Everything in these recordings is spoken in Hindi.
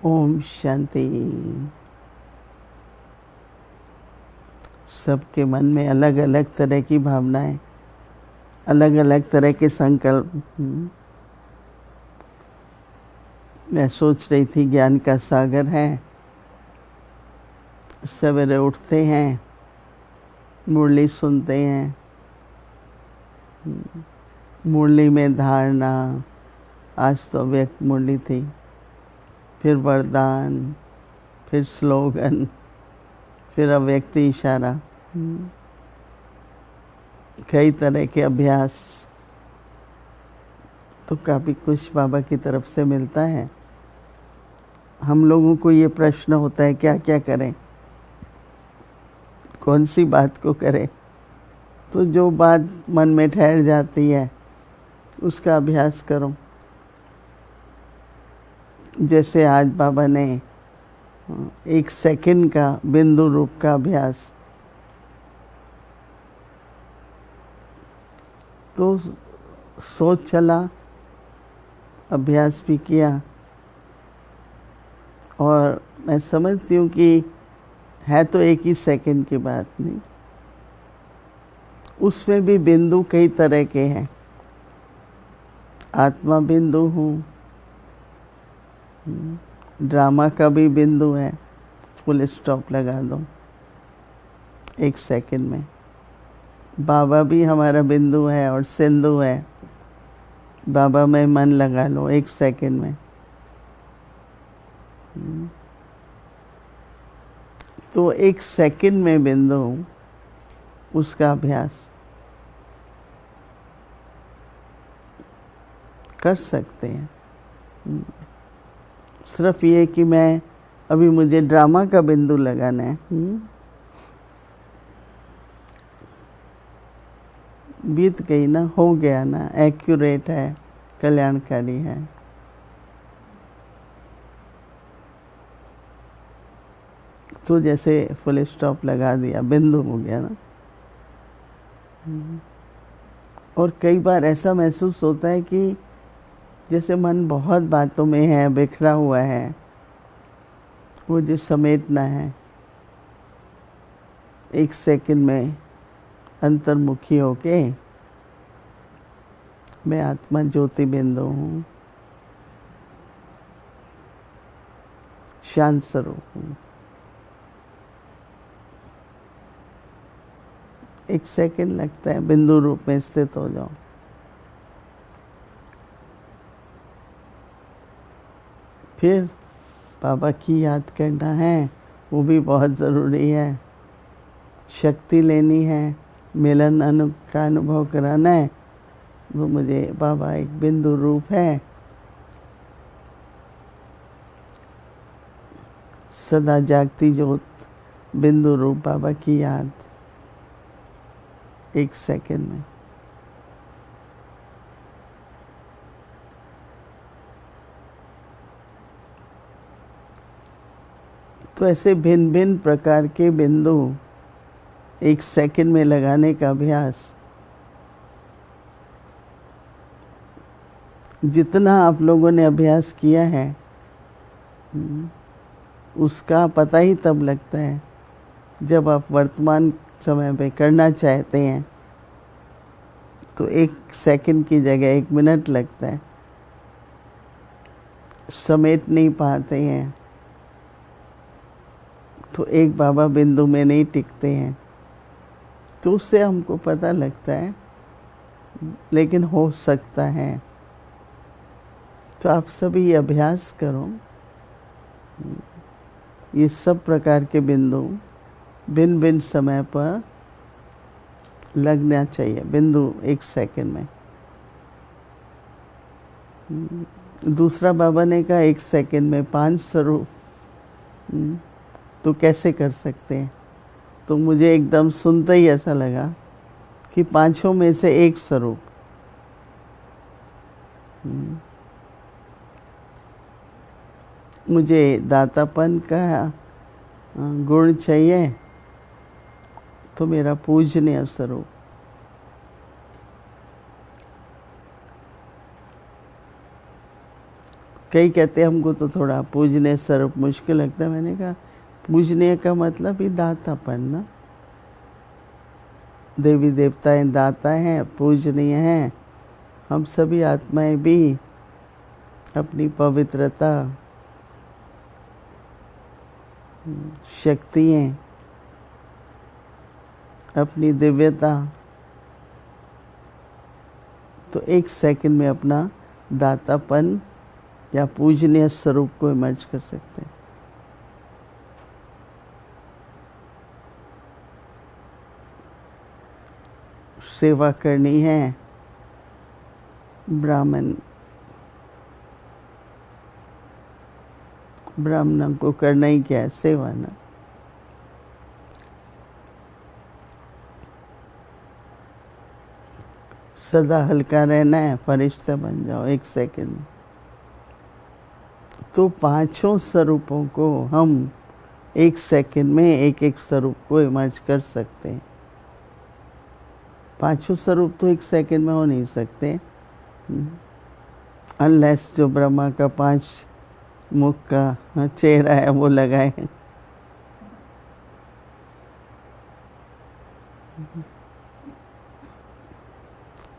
ओम शांति। सबके मन में अलग अलग तरह की भावनाएं, अलग अलग तरह के संकल्प। मैं सोच रही थी ज्ञान का सागर है। सवेरे उठते हैं, मुरली सुनते हैं, मुरली में धारणा, आज तो व्यक्त मुरली थी, फिर वरदान, फिर स्लोगन, फिर अव्यक्त इशारा, कई तरह के अभ्यास। तो काफ़ी कुछ बाबा की तरफ से मिलता है। हम लोगों को ये प्रश्न होता है क्या क्या करें, कौन सी बात को करें। तो जो बात मन में ठहर जाती है उसका अभ्यास करो। जैसे आज बाबा ने 1 सेकंड का बिंदु रूप का अभ्यास, तो सोच चला, अभ्यास भी किया। और मैं समझती हूँ कि है तो 1 ही सेकंड की बात नहीं, उसमें भी बिंदु कई तरह के हैं। आत्मा बिंदु हूँ, ड्रामा का भी बिंदु है, फुल स्टॉप लगा दो 1 सेकंड में। बाबा भी हमारा बिंदु है और सिंधु है, बाबा में मन लगा लो 1 सेकंड में। तो 1 सेकंड में बिंदु, उसका अभ्यास कर सकते हैं। सिर्फ ये कि मैं अभी मुझे ड्रामा का बिंदु लगाना है, बीत गई ना, हो गया ना, एक्यूरेट है, कल्याणकारी है। तो जैसे फुल स्टॉप लगा दिया, बिंदु हो गया ना। और कई बार ऐसा महसूस होता है कि जैसे मन बहुत बातों में है, बिखरा हुआ है, मुझे समेटना है। 1 सेकंड में अंतर्मुखी होके मैं आत्मा ज्योति बिंदु हूँ, शांत स्वरूप हूँ। 1 सेकंड लगता है, बिंदु रूप में स्थित हो जाओ। फिर बाबा की याद करना है, वो भी बहुत ज़रूरी है। शक्ति लेनी है, मिलन का अनुभव कराना है। वो मुझे बाबा एक बिंदु रूप है, सदा जागती ज्योत, बिंदु रूप बाबा की याद 1 सेकंड में। तो ऐसे भिन्न भिन्न प्रकार के बिंदु 1 सेकंड में लगाने का अभ्यास, जितना आप लोगों ने अभ्यास किया है उसका पता ही तब लगता है जब आप वर्तमान समय पे करना चाहते हैं। तो 1 सेकंड की जगह 1 मिनट लगता है, समेट नहीं पाते हैं तो एक बाबा बिंदु में नहीं टिकते हैं। तो उससे हमको पता लगता है, लेकिन हो सकता है। तो आप सभी ये अभ्यास करो, ये सब प्रकार के बिंदु भिन्न भिन्न समय पर लगना चाहिए। बिंदु 1 सेकंड में। दूसरा बाबा ने कहा 1 सेकंड में 5 स्वरूप, तो कैसे कर सकते हैं। तो मुझे एकदम सुनते ही ऐसा लगा कि 5 में से 1 स्वरूप। मुझे दातापन का गुण चाहिए, तो मेरा पूजनीय स्वरूप। कई कहते हैं हमको तो थोड़ा पूजने स्वरूप मुश्किल लगता है। मैंने कहा पूजने का मतलब ही दातापन ना। देवी देवताएं दाता हैं, पूजनीय हैं। हम सभी आत्माएं भी अपनी पवित्रता, शक्तियाँ, अपनी दिव्यता तो एक सेकंड में अपना दातापन या पूजनीय स्वरूप को इमर्ज कर सकते हैं। सेवा करनी है, ब्राह्मण को करना ही क्या है, सेवा ना। सदा हल्का रहना है, फरिश्ता बन जाओ एक सेकंड में। तो पांचों स्वरूपों को हम एक सेकंड में एक एक स्वरूप को इमर्ज कर सकते हैं। पांचों स्वरूप तो एक सेकंड में हो नहीं सकते, अनलेस जो ब्रह्मा का 5 मुख का चेहरा है वो लगाए।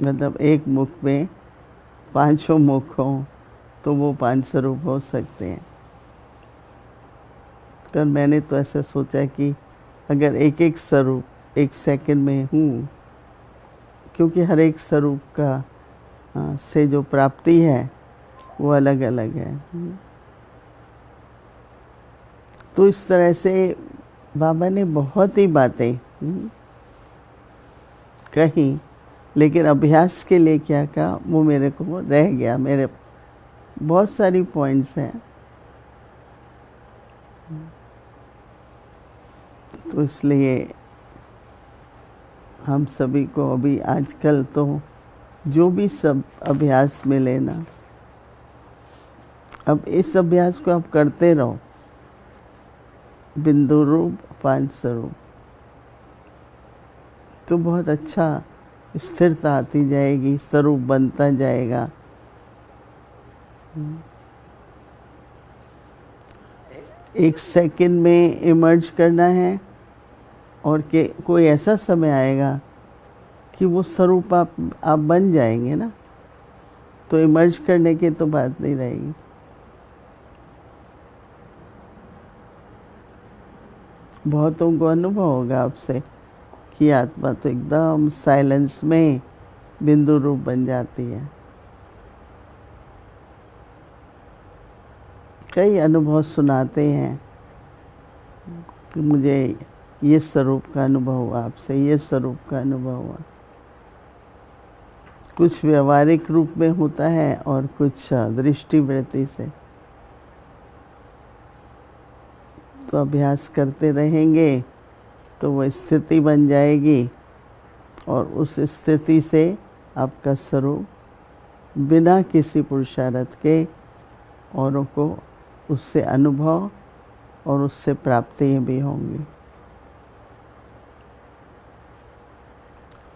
मतलब एक मुख में 5 मुख हो तो वो 5 स्वरूप हो सकते हैं। तो मैंने तो ऐसा सोचा कि अगर एक एक स्वरूप एक सेकंड में हूँ, क्योंकि हर एक स्वरूप का से जो प्राप्ति है वो अलग अलग है। तो इस तरह से बाबा ने बहुत ही बातें कही, लेकिन अभ्यास के लिए क्या कहा वो मेरे को रह गया। मेरे बहुत सारी पॉइंट्स हैं, तो इसलिए हम सभी को अभी आजकल तो जो भी सब अभ्यास मिले ना, अब इस अभ्यास को आप करते रहो। बिंदु रूप 5 स्वरूप तो बहुत अच्छा स्थिरता आती जाएगी, स्वरूप बनता जाएगा। एक सेकंड में इमर्ज करना है और के कोई ऐसा समय आएगा कि वो स्वरूप आप बन जाएंगे ना, तो इमर्ज करने की तो बात नहीं रहेगी। बहुतों को अनुभव होगा आपसे कि आत्मा तो एकदम साइलेंस में बिंदु रूप बन जाती है। कई अनुभव सुनाते हैं कि मुझे ये स्वरूप का अनुभव हुआ, आपसे ये स्वरूप का अनुभव हुआ। कुछ व्यवहारिक रूप में होता है और कुछ दृष्टिवृत्ति से। तो अभ्यास करते रहेंगे तो वो स्थिति बन जाएगी, और उस स्थिति से आपका स्वरूप बिना किसी पुरुषार्थ के औरों को उससे अनुभव और उससे प्राप्तियाँ भी होंगी।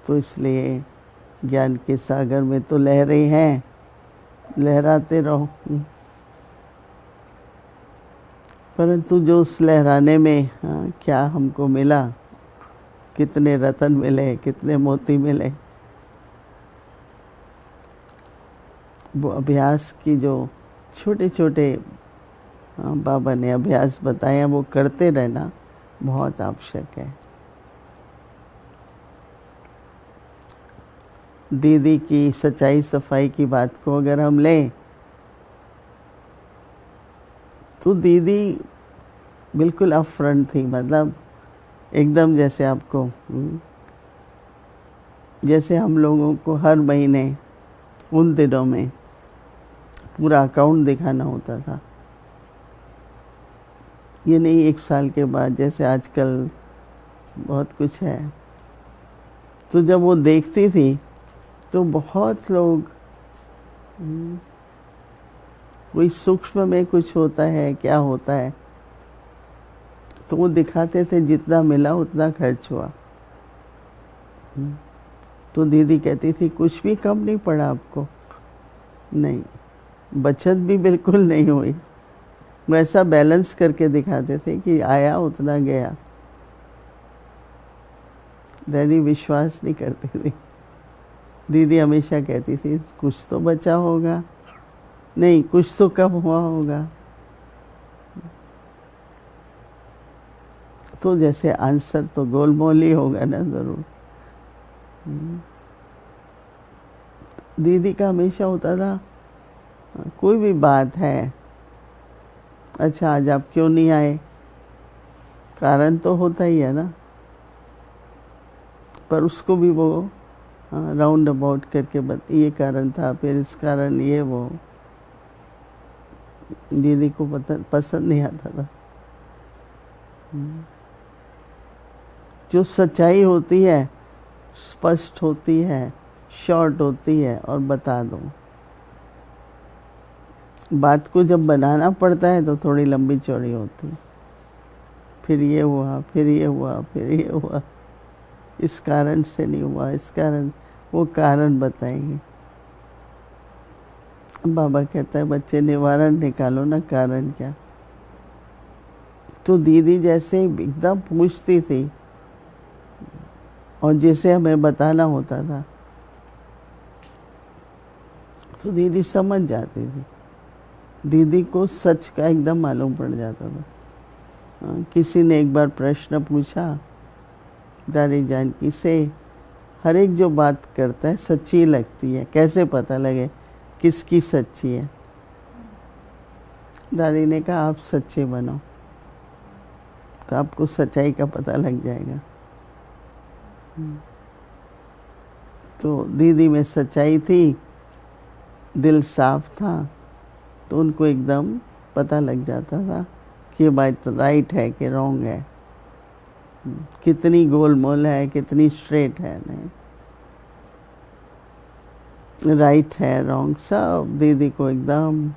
तो इसलिए ज्ञान के सागर में तो लहरें हैं, लहराते रहो। परंतु जो उस लहराने में क्या हमको मिला, कितने रतन मिले, कितने मोती मिले, वो अभ्यास की जो छोटे छोटे बाबा ने अभ्यास बताया वो करते रहना बहुत आवश्यक है। दीदी की सच्चाई सफाई की बात को अगर हम लें तो दीदी बिल्कुल अप फ्रंट थी, मतलब एकदम जैसे आपको जैसे हम लोगों को हर महीने उन दिनों में पूरा अकाउंट दिखाना होता था। ये नहीं 1 साल के बाद जैसे आजकल बहुत कुछ है। तो जब वो देखती थी तो बहुत लोग कोई सूक्ष्म में कुछ होता है, क्या होता है, तो वो दिखाते थे जितना मिला उतना खर्च हुआ। तो दीदी कहती थी कुछ भी कम नहीं पड़ा आपको, नहीं बचत भी बिल्कुल नहीं हुई। वैसा बैलेंस करके दिखाते थे कि आया उतना गया। दादी विश्वास नहीं करती थी। दीदी हमेशा कहती थी कुछ तो बचा होगा, नहीं कुछ तो कम हुआ होगा। तो जैसे आंसर तो गोलमोल ही होगा ना ज़रूर। दीदी का हमेशा होता था कोई भी बात है, अच्छा आज आप क्यों नहीं आए, कारण तो होता ही है ना, पर उसको भी वो राउंड अबाउट करके ये कारण था, फिर इस कारण ये वो। दीदी को पसंद नहीं आता था। जो सच्चाई होती है स्पष्ट होती है, शॉर्ट होती है और बता दो। बात को जब बनाना पड़ता है तो थोड़ी लंबी चौड़ी होती है, फिर ये हुआ, फिर ये हुआ, फिर ये हुआ, इस कारण से नहीं हुआ, इस कारण, वो कारण बताएंगे। बाबा कहता है बच्चे निवारण निकालो ना, कारण क्या। तो दीदी जैसे एकदम पूछती थी और जैसे हमें बताना होता था तो दीदी समझ जाती थी। दीदी को सच का एकदम मालूम पड़ जाता था। किसी ने एक बार प्रश्न पूछा दादी जानकी से, हर एक जो बात करता है सच्ची लगती है, कैसे पता लगे किसकी सच्ची है। दादी ने कहा आप सच्चे बनो तो आपको सच्चाई का पता लग जाएगा। तो दीदी में सच्चाई थी, दिल साफ था, तो उनको एकदम पता लग जाता था कि बात राइट है कि रॉन्ग है, कितनी गोलमोल है, कितनी स्ट्रेट है, नहीं राइट है रॉन्ग, सब दीदी को एकदम।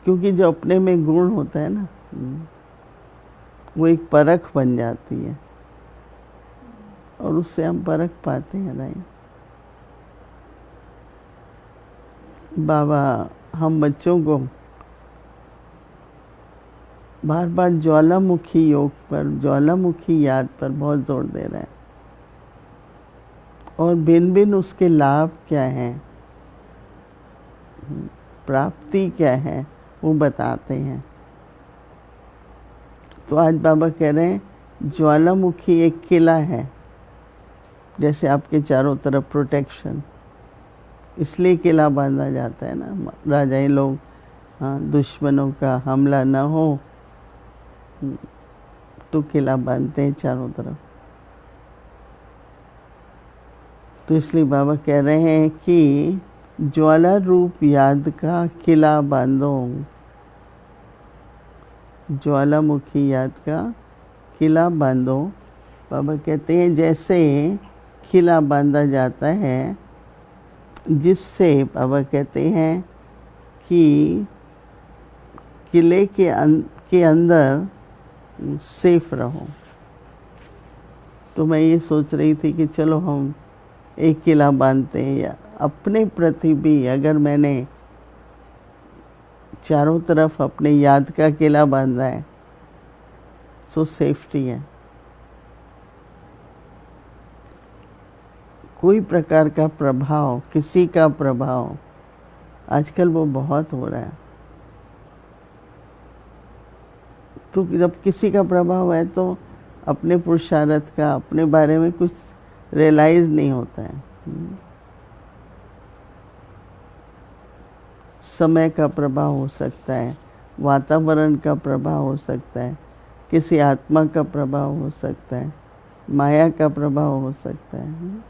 क्योंकि जो अपने में गुण होता है ना, वो एक परख बन जाती है और उससे हम परख पाते हैं। राइट बाबा हम बच्चों को बार बार ज्वालामुखी योग पर, ज्वालामुखी याद पर बहुत जोर दे रहे हैं और भिन्न भिन्न उसके लाभ क्या हैं, प्राप्ति क्या है, वो बताते हैं। तो आज बाबा कह रहे हैं ज्वालामुखी एक किला है, जैसे आपके चारों तरफ प्रोटेक्शन, इसलिए किला बांधा जाता है ना, राजाई लोग दुश्मनों का हमला ना हो तो किला बांधते हैं चारों तरफ। तो इसलिए बाबा कह रहे हैं कि ज्वाला रूप याद का किला बांधो, ज्वालामुखी याद का किला बांधो। बाबा कहते हैं जैसे किला बांधा जाता है, जिससे बाबा कहते हैं कि किले के अंदर सेफ रहो। तो मैं ये सोच रही थी कि चलो हम एक किला बांधते हैं, या अपने प्रति भी अगर मैंने चारों तरफ अपने याद का किला बांधा है तो सेफ्टी है। कोई प्रकार का प्रभाव, किसी का प्रभाव, आजकल वो बहुत हो रहा है। तो जब किसी का प्रभाव है तो अपने पुरुषार्थ का, अपने बारे में कुछ रियलाइज नहीं होता है। समय का प्रभाव हो सकता है, वातावरण का प्रभाव हो सकता है, किसी आत्मा का प्रभाव हो सकता है, माया का प्रभाव हो सकता है।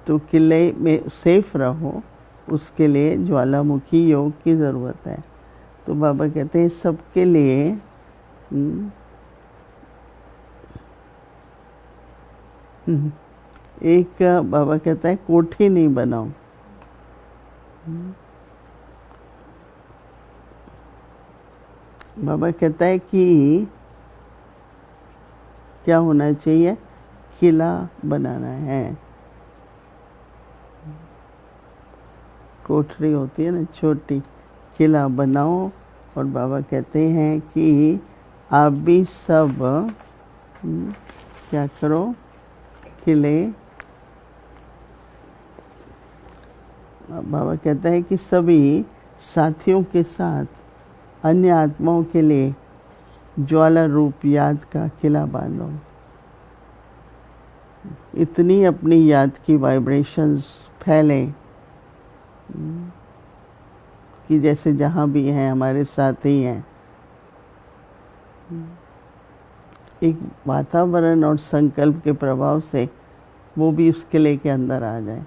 तो किले में सेफ रहो, उसके लिए ज्वालामुखी योग की ज़रूरत है। तो बाबा कहते हैं सबके लिए एक, बाबा कहता है कोठी नहीं बनाओ, बाबा कहता है कि क्या होना चाहिए, किला बनाना है। कोठरी होती है ना छोटी, किला बनाओ। और बाबा कहते हैं कि आप भी सब क्या करो, किले। बाबा कहता है कि सभी साथियों के साथ अन्य आत्माओं के लिए ज्वाला रूप याद का किला बांधो। इतनी अपनी याद की वाइब्रेशंस फैलें कि जैसे जहाँ भी हैं हमारे साथ ही हैं। एक वातावरण और संकल्प के प्रभाव से वो भी उस किले के अंदर आ जाए,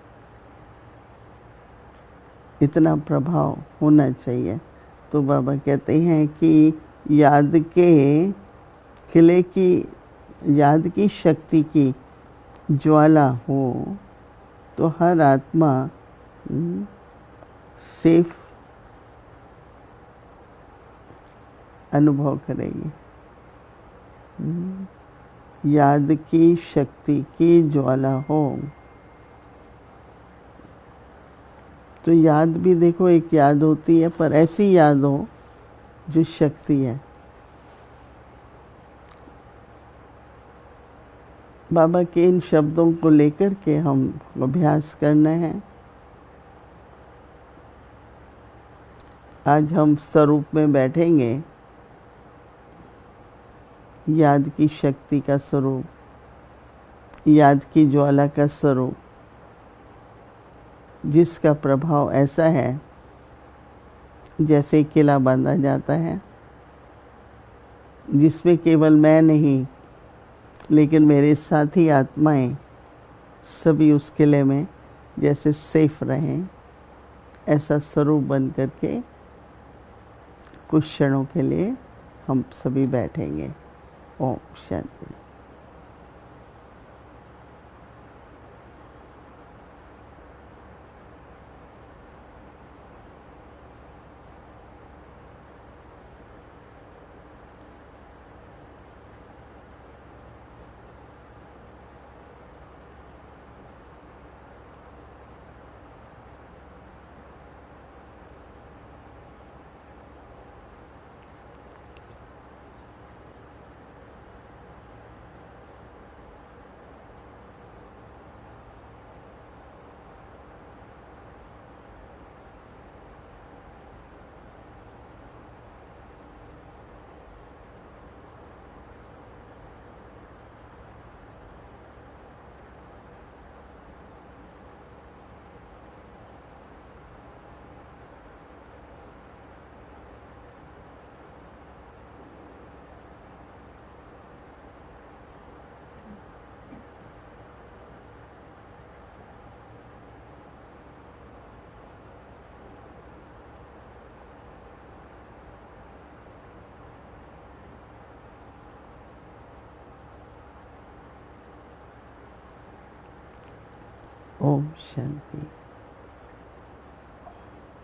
इतना प्रभाव होना चाहिए। तो बाबा कहते हैं कि याद के किले की, याद की शक्ति की ज्वाला हो तो हर आत्मा सेफ अनुभव करेगी। याद की शक्ति की ज्वाला हो तो याद भी देखो एक याद होती है, पर ऐसी याद हो जो शक्ति है। बाबा के इन शब्दों को लेकर के हम अभ्यास करना है। आज हम स्वरूप में बैठेंगे, याद की शक्ति का स्वरूप, याद की ज्वाला का स्वरूप, जिसका प्रभाव ऐसा है जैसे किला बांधा जाता है, जिसमें केवल मैं नहीं लेकिन मेरे साथी आत्माएं सभी उस किले में जैसे सेफ रहें, ऐसा स्वरूप बन करके कुछ क्षणों के लिए हम सभी बैठेंगे। ओम शांति। ओम शांति।